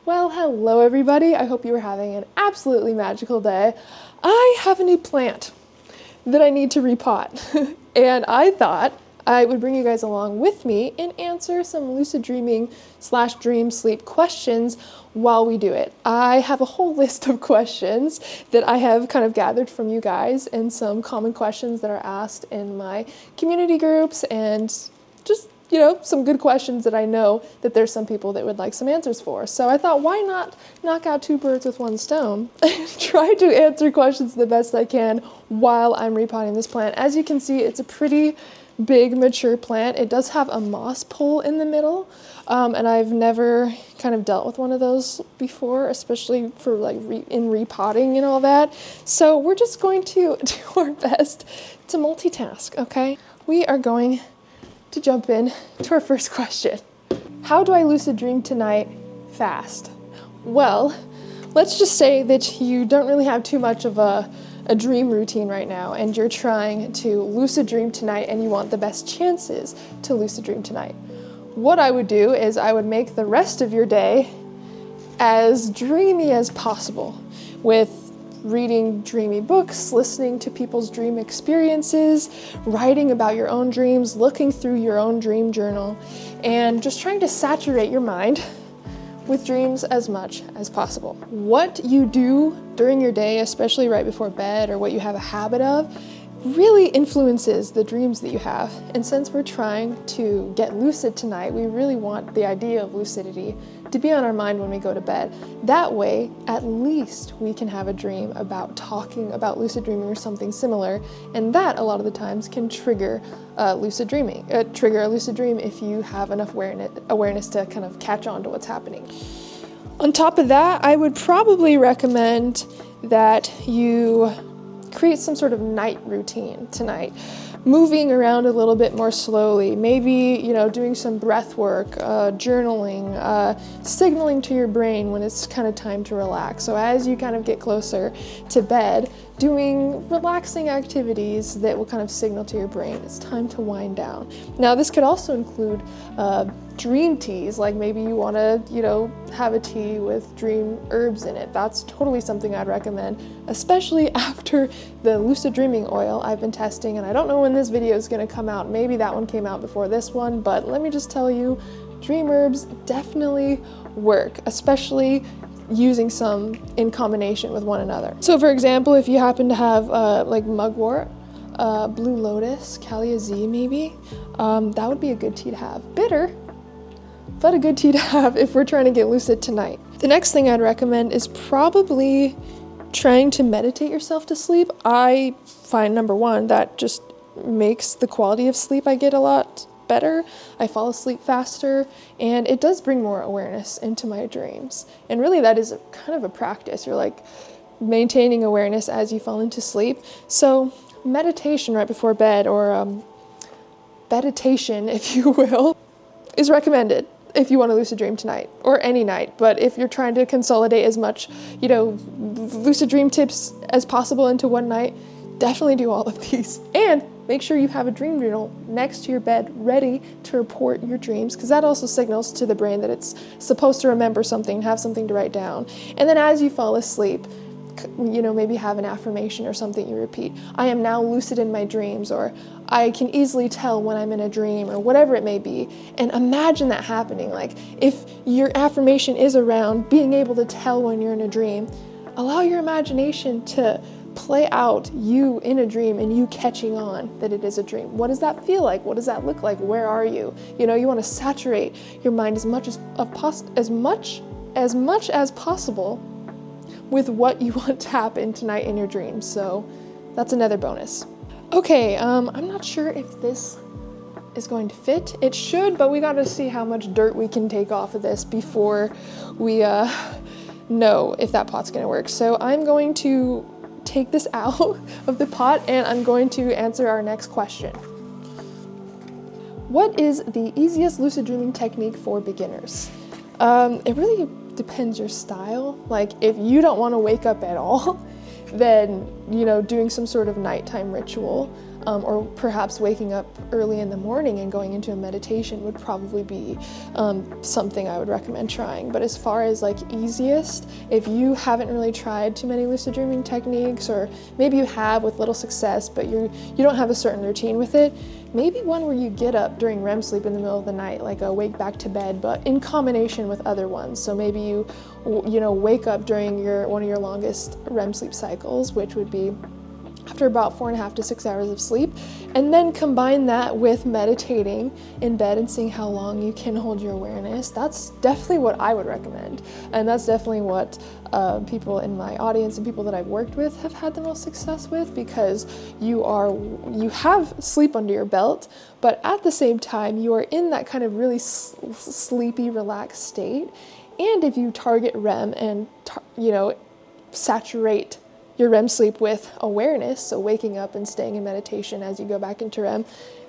Well, hello everybody. I hope you are having an absolutely magical day. I have a new plant that I need to repot. And I thought I would bring you guys along with me and answer some lucid dreaming / dream sleep questions while we do it. I have a whole list of questions that I have kind of gathered from you guys and some common questions that are asked in my community groups and just some good questions that I know that there's some people that would like some answers for. So I thought, why not knock out two birds with one stone and try to answer questions the best I can while I'm repotting this plant. As you can see, it's a pretty big mature plant. It does have a moss pole in the middle, and I've never kind of dealt with one of those before, especially for in repotting and all that. So we're just going to do our best to multitask, okay? We are going to jump in to our first question. How do I lucid dream tonight fast? Well, let's just say that you don't really have too much of a dream routine right now and you're trying to lucid dream tonight and you want the best chances to lucid dream tonight. What I would do is I would make the rest of your day as dreamy as possible with reading dreamy books, listening to people's dream experiences, writing about your own dreams, looking through your own dream journal, and just trying to saturate your mind with dreams as much as possible. What you do during your day, especially right before bed, or what you have a habit of, really influences the dreams that you have. And since we're trying to get lucid tonight, we really want the idea of lucidity to be on our mind when we go to bed. That way, at least we can have a dream about talking about lucid dreaming or something similar, and that a lot of the times can trigger lucid dreaming. Trigger a lucid dream if you have enough awareness to kind of catch on to what's happening. On top of that, I would probably recommend that you create some sort of night routine tonight, moving around a little bit more slowly, maybe doing some breath work, journaling, signaling to your brain when it's kind of time to relax. So as you kind of get closer to bed, doing relaxing activities that will kind of signal to your brain it's time to wind down. Now this could also include dream teas, like maybe you want to have a tea with dream herbs in it. That's totally something I'd recommend, especially after the lucid dreaming oil I've been testing, and I don't know when this video is going to come out. Maybe that one came out before this one, but let me just tell you, dream herbs definitely work, especially using some in combination with one another. So for example, if you happen to have like mugwort, blue lotus, Callia Z maybe, that would be a good tea to have. Bitter, but a good tea to have if we're trying to get lucid tonight. The next thing I'd recommend is probably trying to meditate yourself to sleep. I find, number one, that just makes the quality of sleep I get a lot better. I fall asleep faster, and it does bring more awareness into my dreams. And really that is kind of a practice. You're like maintaining awareness as you fall into sleep. So meditation right before bed, or meditation, if you will, is recommended if you want to lucid dream tonight, or any night. But if you're trying to consolidate as much, lucid dream tips as possible into one night, definitely do all of these. And make sure you have a dream journal next to your bed ready to report your dreams, because that also signals to the brain that it's supposed to remember something, have something to write down. And then as you fall asleep, maybe have an affirmation or something you repeat. I am now lucid in my dreams, or I can easily tell when I'm in a dream, or whatever it may be. And imagine that happening. Like if your affirmation is around being able to tell when you're in a dream, allow your imagination to play out you in a dream and you catching on that it is a dream. What does that feel like? What does that look like? Where are you? You want to saturate your mind as much as possible with what you want to happen tonight in your dreams. So that's another bonus. Okay, I'm not sure if this is going to fit. It should, but we got to see how much dirt we can take off of this before we know if that pot's going to work. So I'm going to take this out of the pot and I'm going to answer our next question. What is the easiest lucid dreaming technique for beginners? It really depends your style. Like if you don't want to wake up at all, then doing some sort of nighttime ritual or perhaps waking up early in the morning and going into a meditation would probably be something I would recommend trying. But as far as like easiest, if you haven't really tried too many lucid dreaming techniques, or maybe you have with little success, but you don't have a certain routine with it, maybe one where you get up during REM sleep in the middle of the night, like a wake back to bed, but in combination with other ones. So maybe you wake up during one of your longest REM sleep cycles, which would be after about 4.5 to 6 hours of sleep, and then combine that with meditating in bed and seeing how long you can hold your awareness. That's definitely what I would recommend, and that's definitely what people in my audience and people that I've worked with have had the most success with, because you have sleep under your belt, but at the same time you are in that kind of really sleepy, relaxed state. And if you target REM and saturate your REM sleep with awareness, so waking up and staying in meditation as you go back into REM,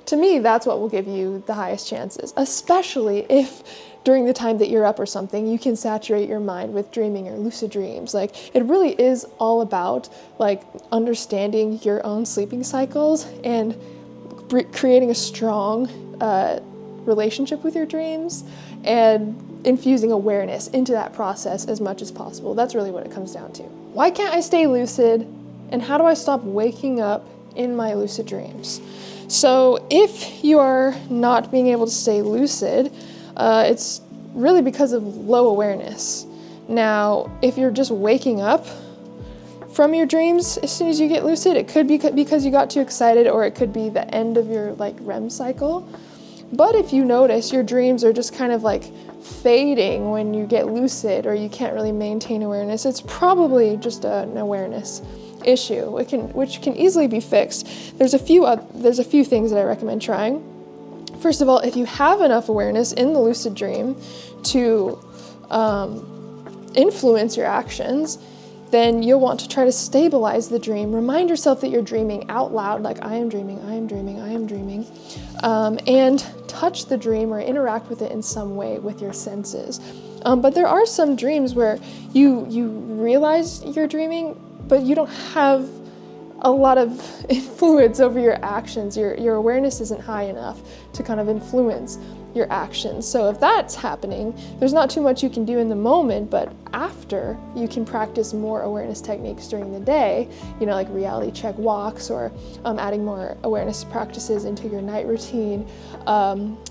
to me, that's what will give you the highest chances, especially if during the time that you're up or something, you can saturate your mind with dreaming or lucid dreams. Like, it really is all about like understanding your own sleeping cycles and creating a strong relationship with your dreams and infusing awareness into that process as much as possible. That's really what it comes down to. Why can't I stay lucid, and how do I stop waking up in my lucid dreams? So if you are not being able to stay lucid, it's really because of low awareness. Now, if you're just waking up from your dreams as soon as you get lucid, it could be because you got too excited, or it could be the end of your like REM cycle. But if you notice your dreams are just kind of like fading when you get lucid, or you can't really maintain awareness, it's probably just an awareness issue, which can easily be fixed. There's a few things that I recommend trying. First of all, if you have enough awareness in the lucid dream to influence your actions, then you'll want to try to stabilize the dream. Remind yourself that you're dreaming out loud, like I am dreaming, I am dreaming, I am dreaming, and touch the dream or interact with it in some way with your senses. But there are some dreams where you realize you're dreaming, but you don't have a lot of influence over your actions. Your awareness isn't high enough to kind of influence your actions. So if that's happening, there's not too much you can do in the moment, but after, you can practice more awareness techniques during the day, like reality check walks, or adding more awareness practices into your night routine,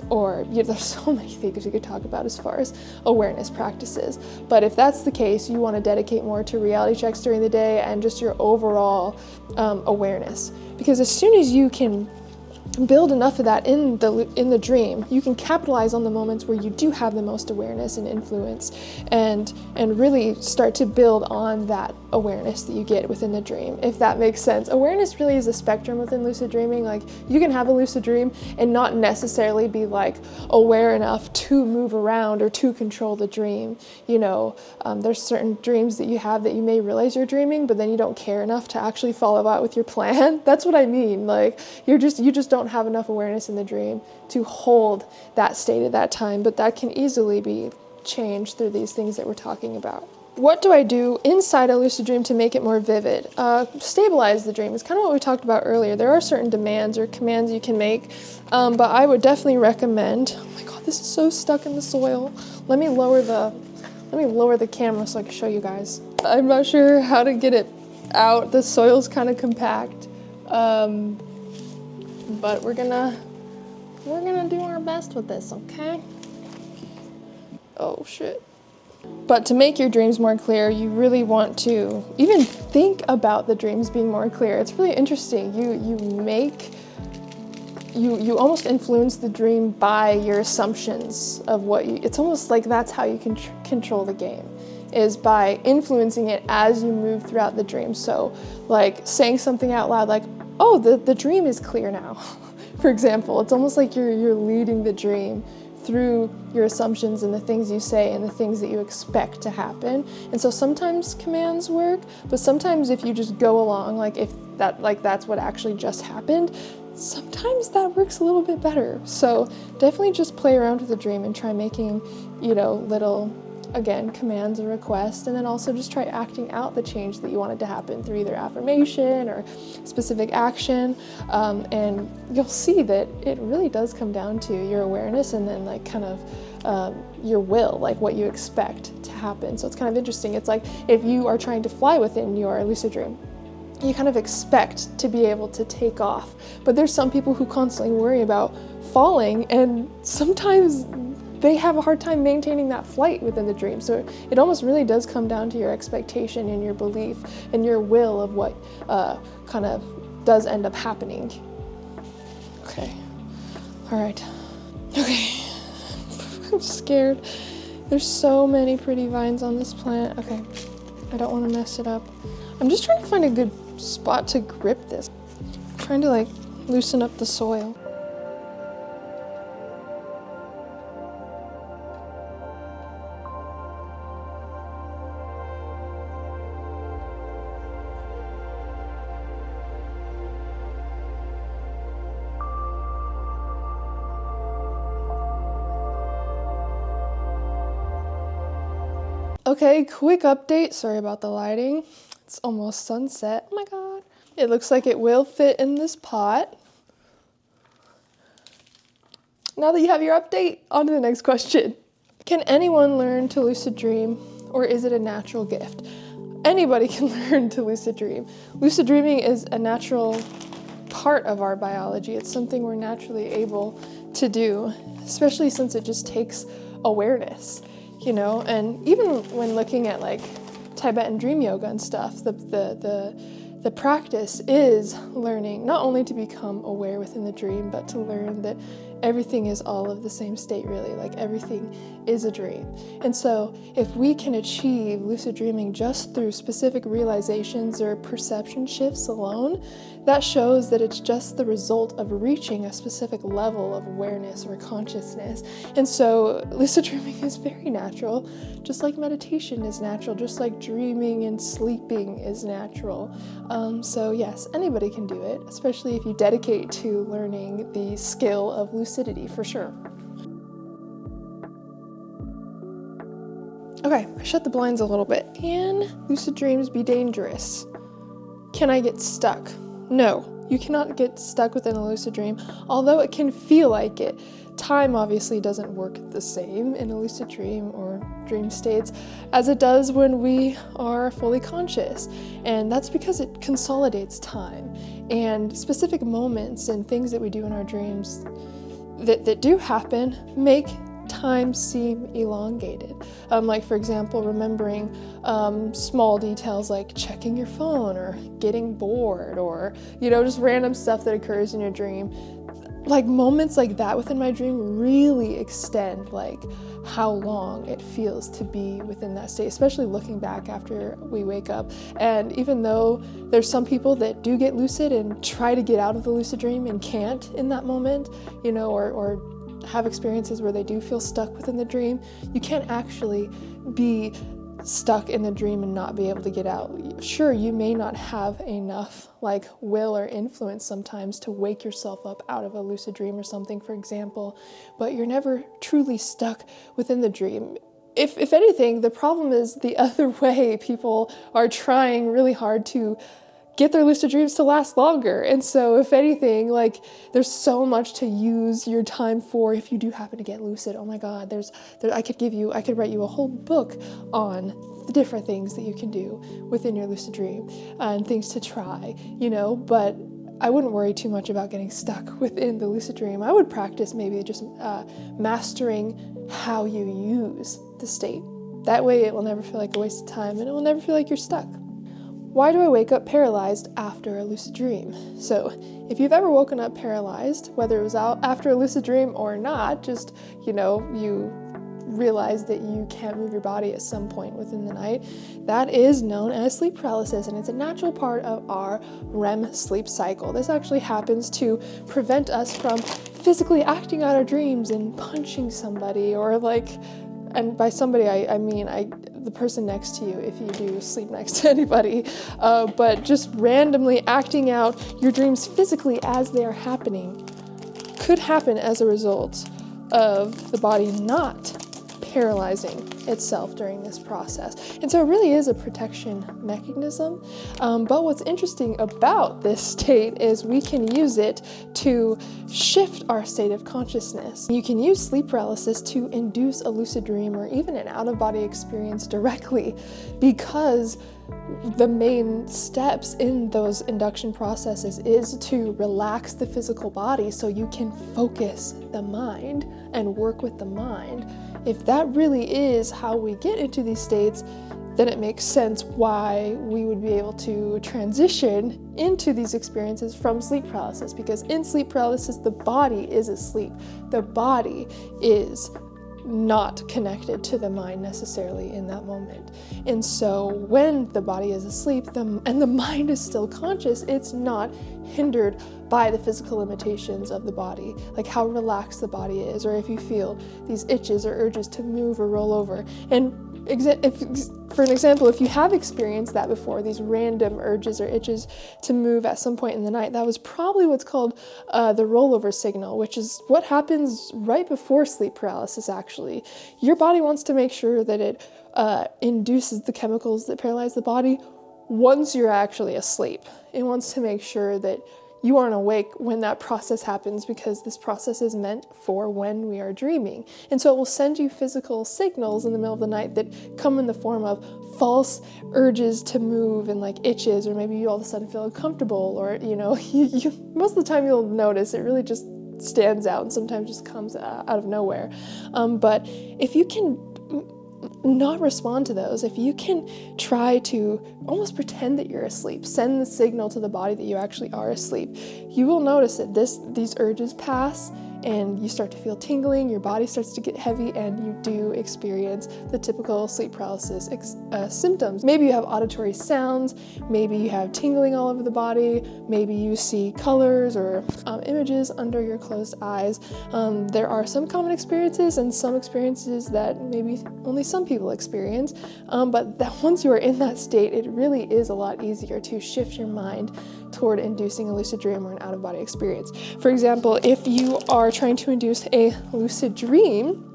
or there's so many things you could talk about as far as awareness practices. But if that's the case, you want to dedicate more to reality checks during the day and just your overall awareness, because as soon as you can build enough of that in the dream, you can capitalize on the moments where you do have the most awareness and influence, and really start to build on that awareness that you get within the dream, if that makes sense. Awareness really is a spectrum within lucid dreaming. Like, you can have a lucid dream and not necessarily be like aware enough to move around or to control the dream. There's certain dreams that you have that you may realize you're dreaming, but then you don't care enough to actually follow out with your plan. That's what I mean. Like, you just don't have enough awareness in the dream to hold that state at that time, but that can easily be changed through these things that we're talking about. What do I do inside a lucid dream to make it more vivid? Stabilize the dream is kind of what we talked about earlier. There are certain demands or commands you can make, but I would definitely recommend, oh my God, this is so stuck in the soil. Let me lower the camera so I can show you guys. I'm not sure how to get it out. The soil's kind of compact. But we're gonna do our best with this, okay? Oh shit. But to make your dreams more clear, you really want to even think about the dreams being more clear. It's really interesting. You almost influence the dream by your assumptions of it's almost like that's how you can control the game, is by influencing it as you move throughout the dream. So like saying something out loud like, oh, the dream is clear now. For example, it's almost like you're leading the dream through your assumptions and the things you say and the things that you expect to happen. And so sometimes commands work, but sometimes if you just go along, that's what actually just happened, sometimes that works a little bit better. So definitely just play around with the dream and try making, little again, commands a request, and then also just try acting out the change that you wanted to happen through either affirmation or specific action. And you'll see that it really does come down to your awareness and then like kind of your will, like what you expect to happen. So it's kind of interesting. It's like if you are trying to fly within your lucid dream, you kind of expect to be able to take off. But there's some people who constantly worry about falling, and sometimes they have a hard time maintaining that flight within the dream. So it almost really does come down to your expectation and your belief and your will of what kind of does end up happening. Okay, all right, okay. I'm scared. There's so many pretty vines on this plant. Okay, I don't want to mess it up. I'm just trying to find a good spot to grip this. I'm trying to like loosen up the soil. Okay, quick update. Sorry about the lighting. It's almost sunset. Oh my God. It looks like it will fit in this pot. Now that you have your update, on to the next question. Can anyone learn to lucid dream, or is it a natural gift? Anybody can learn to lucid dream. Lucid dreaming is a natural part of our biology. It's something we're naturally able to do, especially since it just takes awareness. You know, and even when looking at like Tibetan dream yoga and stuff, the practice is learning not only to become aware within the dream, but to learn that everything is all of the same state, really. Like everything is a dream. And so if we can achieve lucid dreaming just through specific realizations or perception shifts alone, that shows that it's just the result of reaching a specific level of awareness or consciousness. And so lucid dreaming is very natural, just like meditation is natural, just like dreaming and sleeping is natural. So yes, anybody can do it, especially if you dedicate to learning the skill of lucidity, for sure. Okay, I shut the blinds a little bit. Can lucid dreams be dangerous? Can I get stuck? No, you cannot get stuck within a lucid dream, although it can feel like it. Time obviously doesn't work the same in a lucid dream or dream states as it does when we are fully conscious. And that's because it consolidates time, and specific moments and things that we do in our dreams that do happen make time seem elongated. Like for example, remembering small details like checking your phone or getting bored, or just random stuff that occurs in your dream. Like moments like that within my dream really extend like how long it feels to be within that state, especially looking back after we wake up. And even though there's some people that do get lucid and try to get out of the lucid dream and can't in that moment, or have experiences where they do feel stuck within the dream, you can't actually be stuck in the dream and not be able to get out. Sure, you may not have enough like will or influence sometimes to wake yourself up out of a lucid dream or something, for example, but you're never truly stuck within the dream. If anything, the problem is the other way. People are trying really hard to get their lucid dreams to last longer. And so if anything, like there's so much to use your time for if you do happen to get lucid. Oh my God, I could write you a whole book on the different things that you can do within your lucid dream and things to try, but I wouldn't worry too much about getting stuck within the lucid dream. I would practice maybe just mastering how you use the state. That way it will never feel like a waste of time, and it will never feel like you're stuck. Why do I wake up paralyzed after a lucid dream? So if you've ever woken up paralyzed, whether it was out after a lucid dream or not, just, you realize that you can't move your body at some point within the night, that is known as sleep paralysis, and it's a natural part of our REM sleep cycle. This actually happens to prevent us from physically acting out our dreams and punching somebody, or and by somebody I mean the person next to you if you do sleep next to anybody, but just randomly acting out your dreams physically as they are happening could happen as a result of the body not paralyzing itself during this process. And so it really is a protection mechanism. But what's interesting about this state is we can use it to shift our state of consciousness. You can use sleep paralysis to induce a lucid dream or even an out-of-body experience directly, because the main steps in those induction processes is to relax the physical body so you can focus the mind and work with the mind. If that really is how we get into these states, then it makes sense why we would be able to transition into these experiences from sleep paralysis, because in sleep paralysis, the body is asleep. The body is not connected to the mind necessarily in that moment. And so when the body is asleep and the mind is still conscious, it's not hindered by the physical limitations of the body, like how relaxed the body is, or if you feel these itches or urges to move or roll over. And for an example, if you have experienced that before, these random urges or itches to move at some point in the night, that was probably what's called the rollover signal, which is what happens right before sleep paralysis, actually. Your body wants to make sure that it induces the chemicals that paralyze the body once you're actually asleep. It wants to make sure that you aren't awake when that process happens, because this process is meant for when we are dreaming. And so it will send you physical signals in the middle of the night that come in the form of false urges to move and like itches, or maybe you all of a sudden feel uncomfortable, or you most of the time you'll notice it really just stands out and sometimes just comes out of nowhere. But if you can not respond to those, if you can try to almost pretend that you're asleep, send the signal to the body that you actually are asleep, you will notice that these urges pass and you start to feel tingling, your body starts to get heavy, and you do experience the typical sleep paralysis symptoms. Maybe you have auditory sounds, maybe you have tingling all over the body, maybe you see colors or images under your closed eyes. There are some common experiences and some experiences that maybe only some people experience, but that once you are in that state, it really is a lot easier to shift your mind toward inducing a lucid dream or an out-of-body experience. For example, if you are trying to induce a lucid dream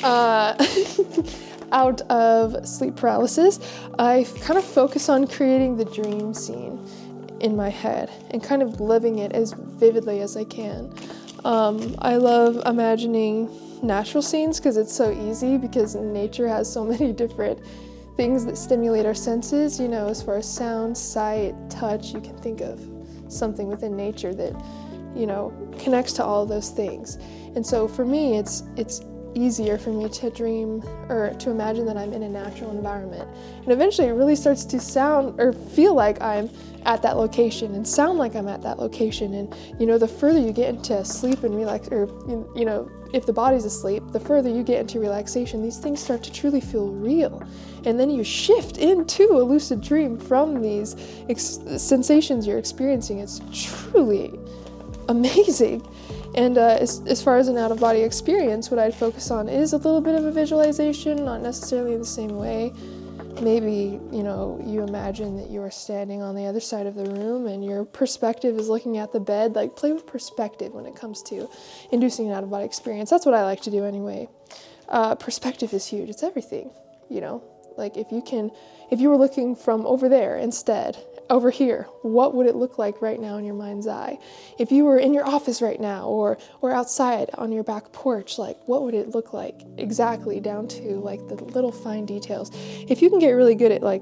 out of sleep paralysis, I kind of focus on creating the dream scene in my head and kind of living it as vividly as I can. I love imagining natural scenes because it's so easy, because nature has so many different things that stimulate our senses, as far as sound, sight, touch. You can think of something within nature that, connects to all of those things. And so for me, it's easier for me to dream or to imagine that I'm in a natural environment. And eventually it really starts to sound or feel like I'm at that location and sound like I'm at that location. And, the further you get into sleep and relax, or, if the body's asleep, the further you get into relaxation, these things start to truly feel real. And then you shift into a lucid dream from these sensations you're experiencing. It's truly amazing. And as far as an out-of-body experience, what I'd focus on is a little bit of a visualization, not necessarily in the same way. Maybe, you imagine that you are standing on the other side of the room and your perspective is looking at the bed. Like, play with perspective when it comes to inducing an out-of-body experience. That's what I like to do anyway. Perspective is huge. It's everything, Like, if you were looking from over there instead, over here, what would it look like right now in your mind's eye? If you were in your office right now or outside on your back porch, like, what would it look like exactly, down to like the little fine details? If you can get really good at like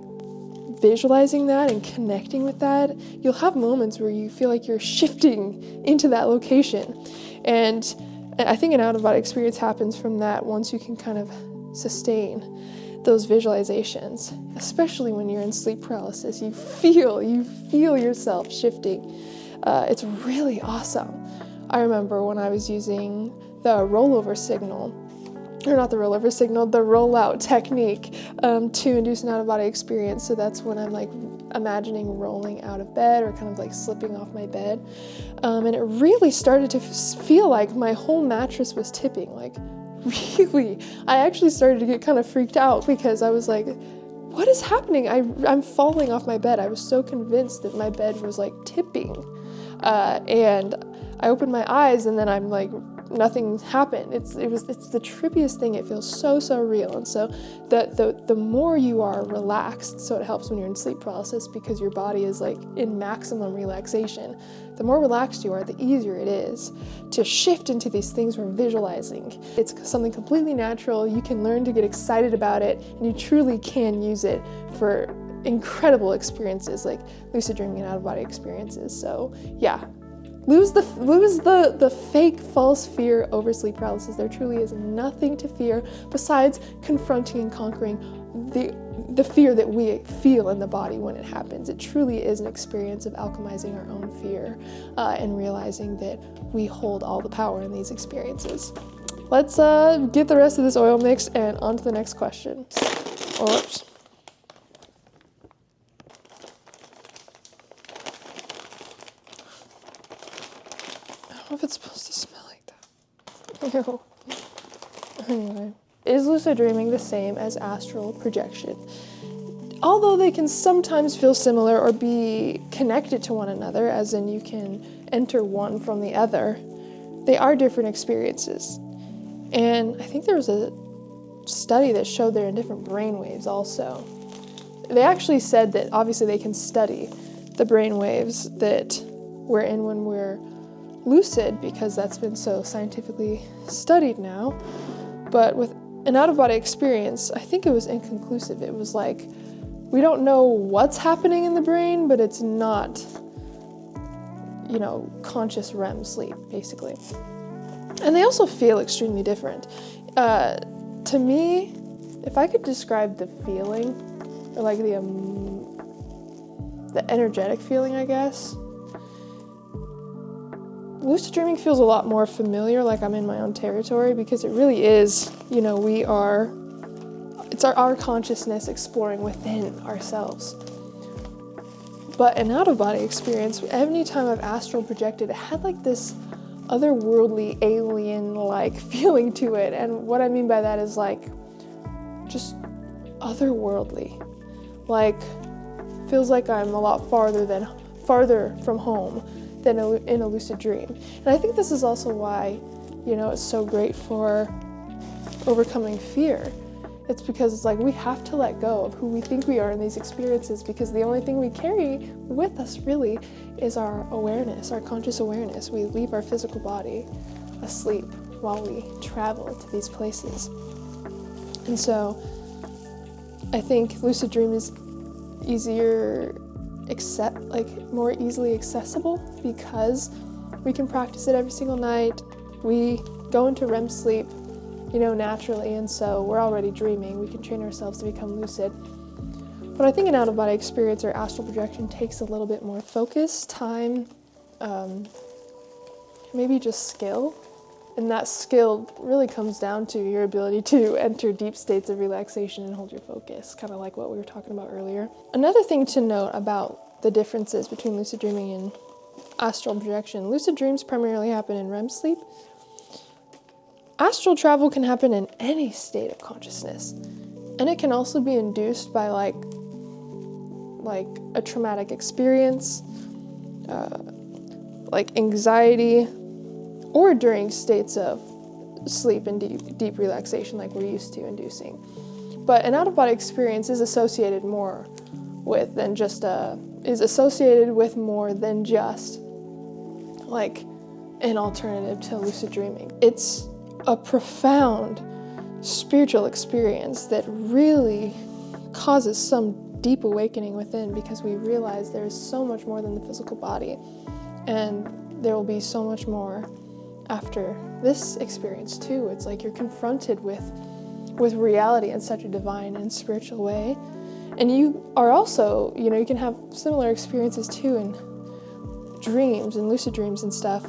visualizing that and connecting with that, you'll have moments where you feel like you're shifting into that location. And I think an out-of-body experience happens from that once you can kind of sustain those visualizations, especially when you're in sleep paralysis. You feel yourself shifting. It's really awesome. I remember when I was using the rollover signal, or not the rollover signal, the rollout technique to induce an out-of-body experience. So that's when I'm like imagining rolling out of bed or kind of like slipping off my bed. And it really started to feel like my whole mattress was tipping, like really. I actually started to get kind of freaked out because I was like, what is happening? I'm falling off my bed. I was so convinced that my bed was like tipping. And I opened my eyes and then I'm like nothing happened. It's the trippiest thing. It feels so, so real. And so the more you are relaxed, so it helps when you're in sleep paralysis because your body is like in maximum relaxation. The more relaxed you are, the easier it is to shift into these things we're visualizing. It's something completely natural. You can learn to get excited about it, and you truly can use it for incredible experiences like lucid dreaming and out-of-body experiences. So yeah, lose the fake false fear over sleep paralysis. There truly is nothing to fear besides confronting and conquering the fear that we feel in the body when it happens. It truly is an experience of alchemizing our own fear and realizing that we hold all the power in these experiences. Let's get the rest of this oil mix and on to the next question. Oops. I don't know if it's supposed to smell like that. Ew. Anyway, is lucid dreaming the same as astral projection? Although they can sometimes feel similar or be connected to one another, as in you can enter one from the other, they are different experiences. And I think there was a study that showed they're in different brain waves also. They actually said that obviously they can study the brain waves that we're in when we're lucid because that's been so scientifically studied now. But with an out-of-body experience, I think it was inconclusive. It was like, we don't know what's happening in the brain, but it's not, conscious REM sleep, basically. And they also feel extremely different. To me, if I could describe the feeling, or like the energetic feeling, I guess, lucid dreaming feels a lot more familiar, like I'm in my own territory, because it really is, it's our consciousness exploring within ourselves. But an out-of-body experience, any time I've astral projected, it had like this otherworldly, alien-like feeling to it. And what I mean by that is like, just otherworldly. Like, feels like I'm a lot farther from home than in a lucid dream. And I think this is also why, it's so great for overcoming fear. It's because it's like we have to let go of who we think we are in these experiences, because the only thing we carry with us really is our awareness, our conscious awareness. We leave our physical body asleep while we travel to these places. And so I think lucid dream is more easily accessible because we can practice it every single night. We go into REM sleep naturally, and so we're already dreaming. We can train ourselves to become lucid. But I think an out-of-body experience or astral projection takes a little bit more focus, time, maybe just skill. And that skill really comes down to your ability to enter deep states of relaxation and hold your focus, kind of like what we were talking about earlier. Another thing to note about the differences between lucid dreaming and astral projection: lucid dreams primarily happen in REM sleep. Astral travel can happen in any state of consciousness, and it can also be induced by like a traumatic experience, like anxiety, or during states of sleep and deep relaxation like we're used to inducing. But an out-of-body experience is associated with more than just like an alternative to lucid dreaming. It's a profound spiritual experience that really causes some deep awakening within, because we realize there is so much more than the physical body, and there will be so much more after this experience too. It's like you're confronted with reality in such a divine and spiritual way, and you are also, you can have similar experiences too in dreams and lucid dreams and stuff.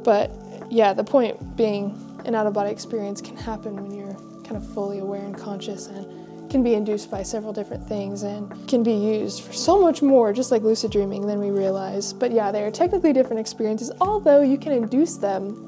But yeah, the point being, an out-of-body experience can happen when you're kind of fully aware and conscious, and can be induced by several different things and can be used for so much more, just like lucid dreaming, than we realize. But yeah, they are technically different experiences, although you can induce them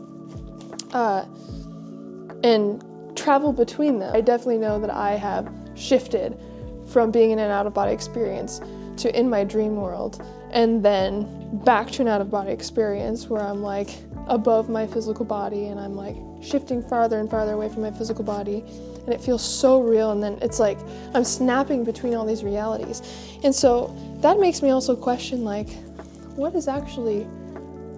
and travel between them. I definitely know that I have shifted from being in an out-of-body experience to in my dream world, and then back to an out-of-body experience where I'm like above my physical body, and I'm like shifting farther and farther away from my physical body, and it feels so real, and then it's like I'm snapping between all these realities. And so that makes me also question, like, what is actually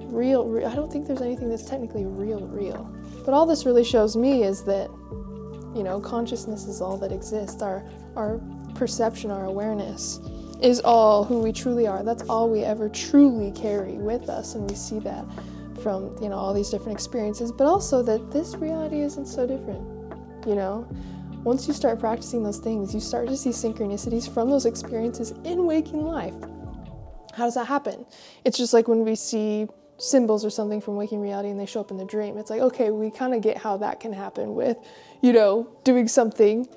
real? I don't think there's anything that's technically real. But all this really shows me is that, you know, consciousness is all that exists. Our perception, our awareness is all who we truly are. That's all we ever truly carry with us, and we see that from, you know, all these different experiences, but also that this reality isn't so different, you know? Once you start practicing those things, you start to see synchronicities from those experiences in waking life. How does that happen? It's just like when we see symbols or something from waking reality and they show up in the dream. It's like, okay, we kind of get how that can happen with, you know, doing something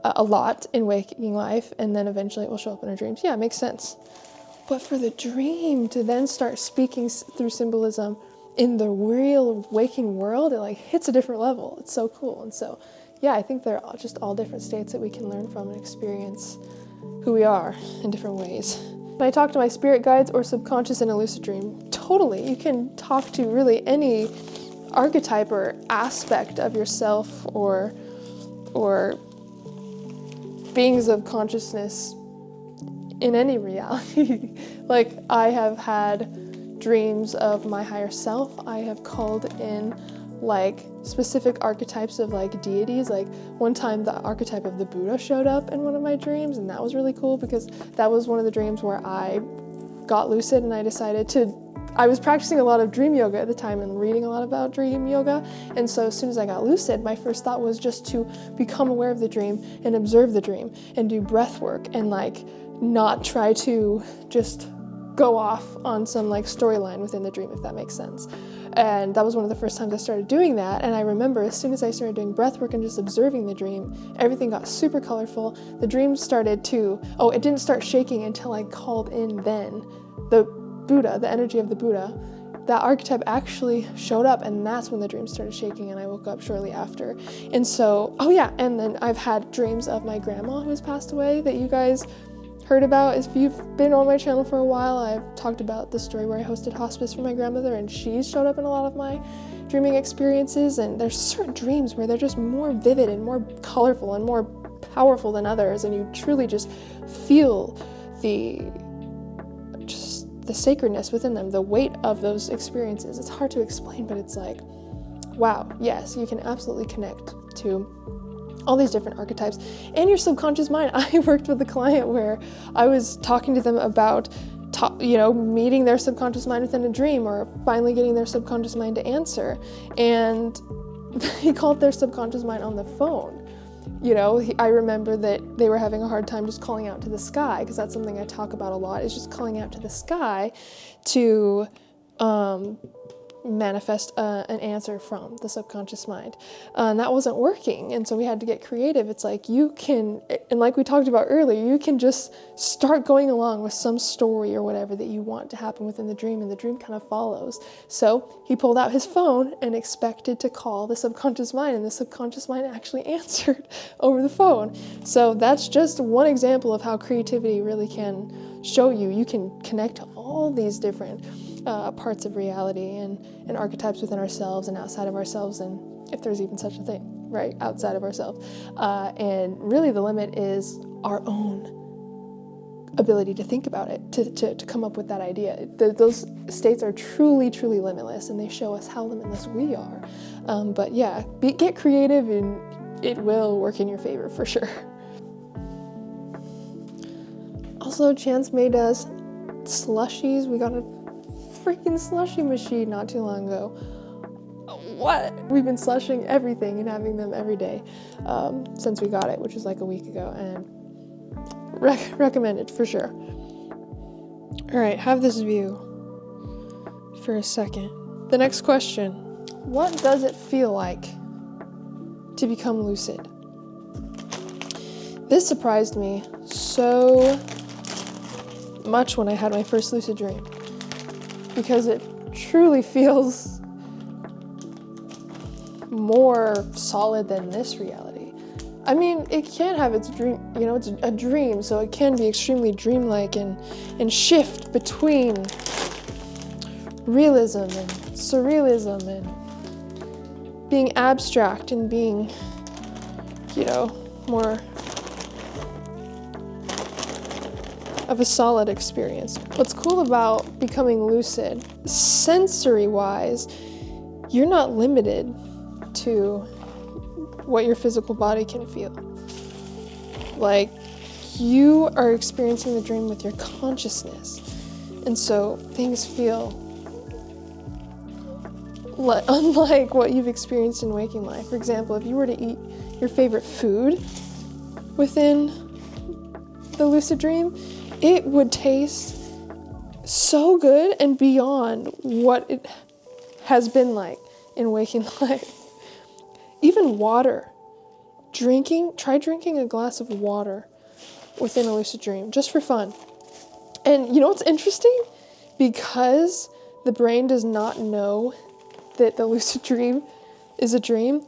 a lot in waking life, and then eventually it will show up in our dreams. Yeah, it makes sense. But for the dream to then start speaking through symbolism in the real waking world, it like hits a different level. It's so cool. And so, yeah, I think they're just all different states that we can learn from and experience who we are in different ways. When I talk to my spirit guides or subconscious in a lucid dream, totally, you can talk to really any archetype or aspect of yourself or beings of consciousness in any reality. Like, I have had dreams of my higher self. I have called in like specific archetypes of like deities. Like one time the archetype of the Buddha showed up in one of my dreams, and that was really cool because that was one of the dreams where I got lucid and I decided to, I was practicing a lot of dream yoga at the time and reading a lot about dream yoga. And so as soon as I got lucid, my first thought was just to become aware of the dream and observe the dream and do breath work and like not try to just go off on some like storyline within the dream, if that makes sense. And that was one of the first times I started doing that. And I remember as soon as I started doing breath work and just observing the dream, everything got super colorful. The dream started to, it didn't start shaking until I called in then the Buddha, the energy of the Buddha. That archetype actually showed up, and that's when the dream started shaking, and I woke up shortly after. And so, and then I've had dreams of my grandma who has passed away that you guys heard about. If you've been on my channel for a while, I've talked about the story where I hosted hospice for my grandmother, and she's showed up in a lot of my dreaming experiences. And there's certain dreams where they're just more vivid and more colorful and more powerful than others, and you truly just feel the sacredness within them, the weight of those experiences. It's hard to explain, but it's like, wow, yes, you can absolutely connect to all these different archetypes and your subconscious mind. I worked with a client where I was talking to them about meeting their subconscious mind within a dream, or finally getting their subconscious mind to answer, and he called their subconscious mind on the phone. I remember that they were having a hard time just calling out to the sky, because that's something I talk about a lot, is just calling out to the sky to manifest an answer from the subconscious mind. And that wasn't working, and so we had to get creative. It's like you can, and like we talked about earlier, you can just start going along with some story or whatever that you want to happen within the dream, and the dream kind of follows. So he pulled out his phone and expected to call the subconscious mind, and the subconscious mind actually answered over the phone. So that's just one example of how creativity really can show you can connect to all these different parts of reality and archetypes within ourselves and outside of ourselves, and if there's even such a thing, right, outside of ourselves. And really the limit is our own ability to think about it, to come up with that idea. Those states are truly, truly limitless, and they show us how limitless we are. But yeah, get creative, and it will work in your favor for sure. Also, Chance made us slushies. We got a freaking slushy machine not too long ago. What? We've been slushing everything and having them every day since we got it, which was like a week ago, and recommended for sure. All right, have this view for a second. The next question: what does it feel like to become lucid? This surprised me so much when I had my first lucid dream, because it truly feels more solid than this reality. I mean, it can have its dream, it's a dream, so it can be extremely dreamlike and shift between realism and surrealism and being abstract and being, more of a solid experience. What's cool about becoming lucid, sensory-wise, you're not limited to what your physical body can feel. Like, you are experiencing the dream with your consciousness. And so things feel unlike what you've experienced in waking life. For example, if you were to eat your favorite food within the lucid dream, it would taste so good and beyond what it has been like in waking life. Even water. Try drinking a glass of water within a lucid dream, just for fun. And you know what's interesting? Because the brain does not know that the lucid dream is a dream,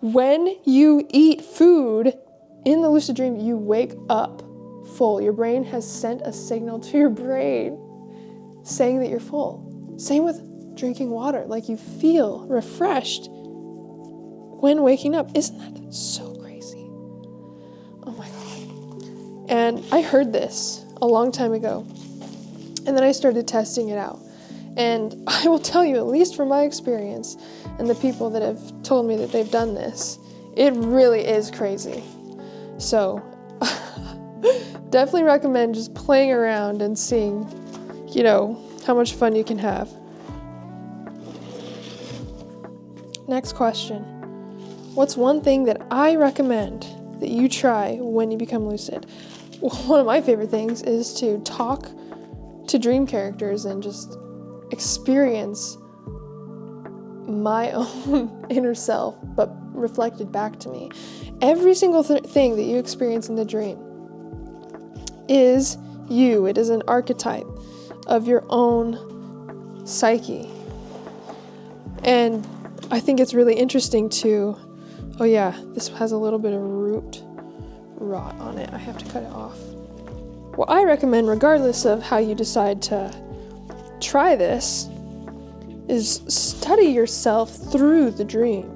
when you eat food in the lucid dream, you wake up full. Your brain has sent a signal to your brain saying that you're full. Same with drinking water. Like, you feel refreshed when waking up. Isn't that so crazy? Oh my God. And I heard this a long time ago, and then I started testing it out. And I will tell you, at least from my experience and the people that have told me that they've done this, it really is crazy. So definitely recommend just playing around and seeing, how much fun you can have. Next question. What's one thing that I recommend that you try when you become lucid? Well, one of my favorite things is to talk to dream characters and just experience my own inner self, but reflected back to me. Every single thing that you experience in the dream is you. It is an archetype of your own psyche. And I think it's really interesting to, this has a little bit of root rot on it. I have to cut it off. What I recommend, regardless of how you decide to try this, is study yourself through the dream.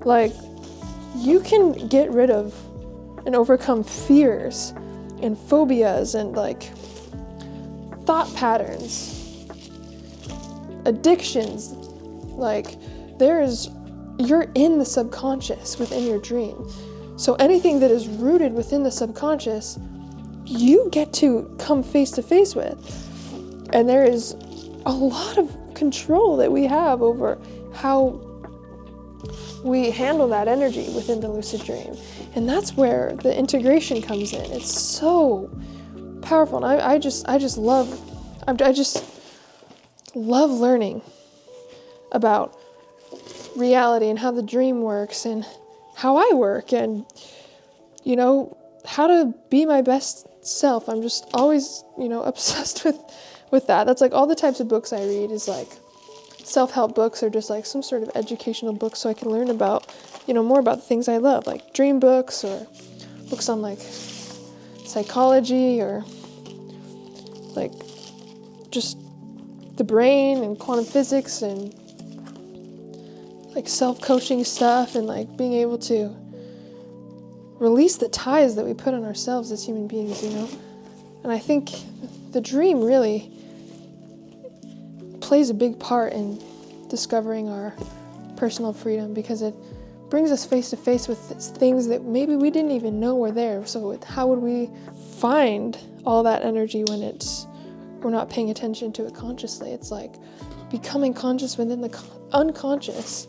Like, you can get rid of and overcome fears and phobias and thought patterns, addictions. You're in the subconscious within your dream. So anything that is rooted within the subconscious, you get to come face to face with. And there is a lot of control that we have over how we handle that energy within the lucid dream. And that's where the integration comes in. It's so powerful. And I just love learning about reality and how the dream works and how I work and, how to be my best self. I'm just always, obsessed with that. That's all the types of books I read is self-help books or just some sort of educational books so I can learn about, more about the things I love, like dream books or books on psychology or just the brain and quantum physics and self-coaching stuff and being able to release the ties that we put on ourselves as human beings, And I think the dream really plays a big part in discovering our personal freedom because it brings us face to face with things that maybe we didn't even know were there. So how would we find all that energy when we're not paying attention to it consciously? It's becoming conscious within the unconscious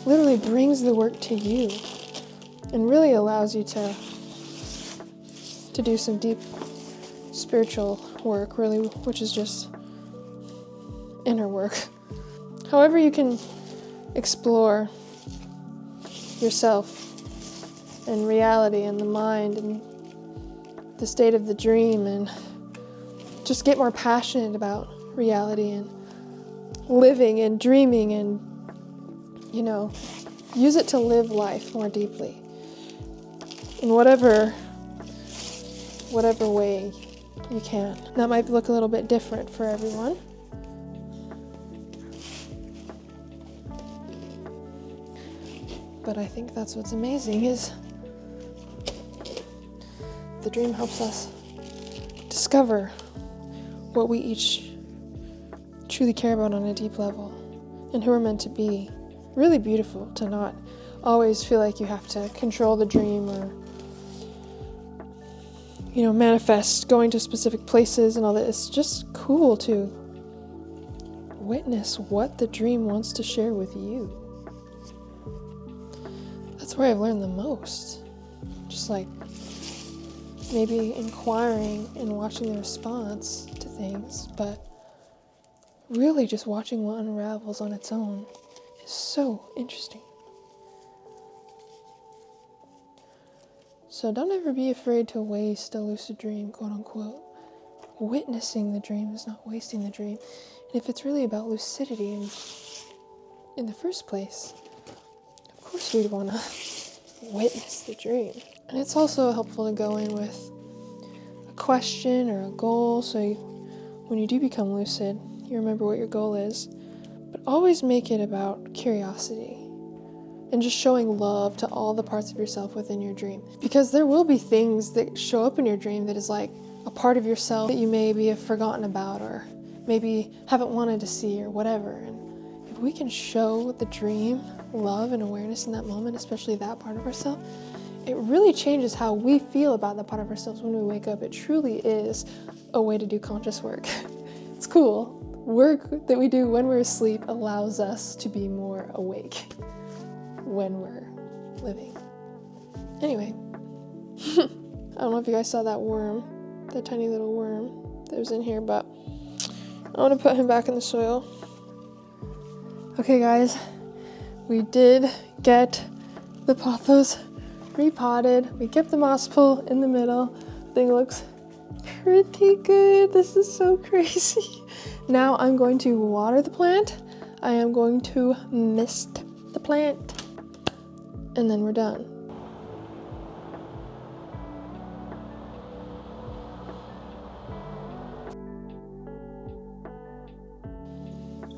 literally brings the work to you and really allows you to do some deep spiritual work, really, which is just inner work. However you can explore yourself and reality and the mind and the state of the dream and just get more passionate about reality and living and dreaming and, use it to live life more deeply in whatever way you can. That might look a little bit different for everyone. But I think that's what's amazing is the dream helps us discover what we each truly care about on a deep level and who we're meant to be. Really beautiful to not always feel like you have to control the dream or, you know, manifest going to specific places and all that. It's just cool to witness what the dream wants to share with you. That's where I've learned the most. Just like maybe inquiring and watching the response to things, but really just watching what unravels on its own is so interesting. So don't ever be afraid to waste a lucid dream, quote unquote. Witnessing the dream is not wasting the dream. And if it's really about lucidity in the first place, of course we'd want to witness the dream. And it's also helpful to go in with a question or a goal, so when you do become lucid, you remember what your goal is. But always make it about curiosity and just showing love to all the parts of yourself within your dream. Because there will be things that show up in your dream that is like a part of yourself that you maybe have forgotten about or maybe haven't wanted to see or whatever. And if we can show the dream love and awareness in that moment, especially that part of ourselves, it really changes how we feel about that part of ourselves when we wake up. It truly is a way to do conscious work. It's cool. Work that we do when we're asleep allows us to be more awake when we're living. Anyway, I don't know if you guys saw that worm, that tiny little worm that was in here, but I want to put him back in the soil. Okay guys, we did get the pothos repotted. We kept the moss pool in the middle. Thing looks pretty good. This is so crazy. Now I'm going to water the plant. I am going to mist the plant. And then we're done.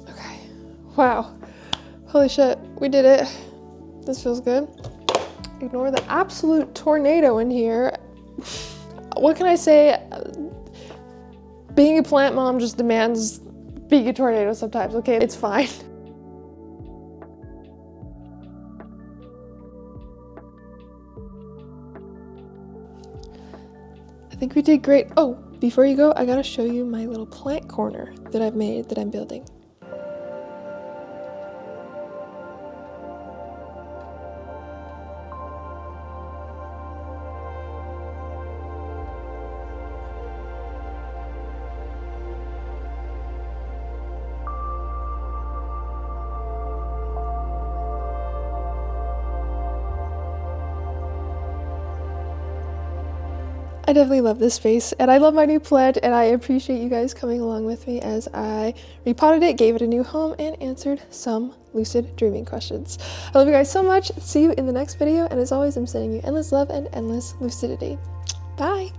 Okay. Wow. Holy shit. We did it. This feels good. Ignore the absolute tornado in here. What can I say? Being a plant mom just demands being a tornado sometimes, okay? It's fine. I think we did great. Oh, before you go, I gotta show you my little plant corner that I've made, that I'm building. I definitely love this space, and I love my new plant, and I appreciate you guys coming along with me as I repotted it, gave it a new home, and answered some lucid dreaming questions. I love you guys so much. See you in the next video, and as always, I'm sending you endless love and endless lucidity. Bye!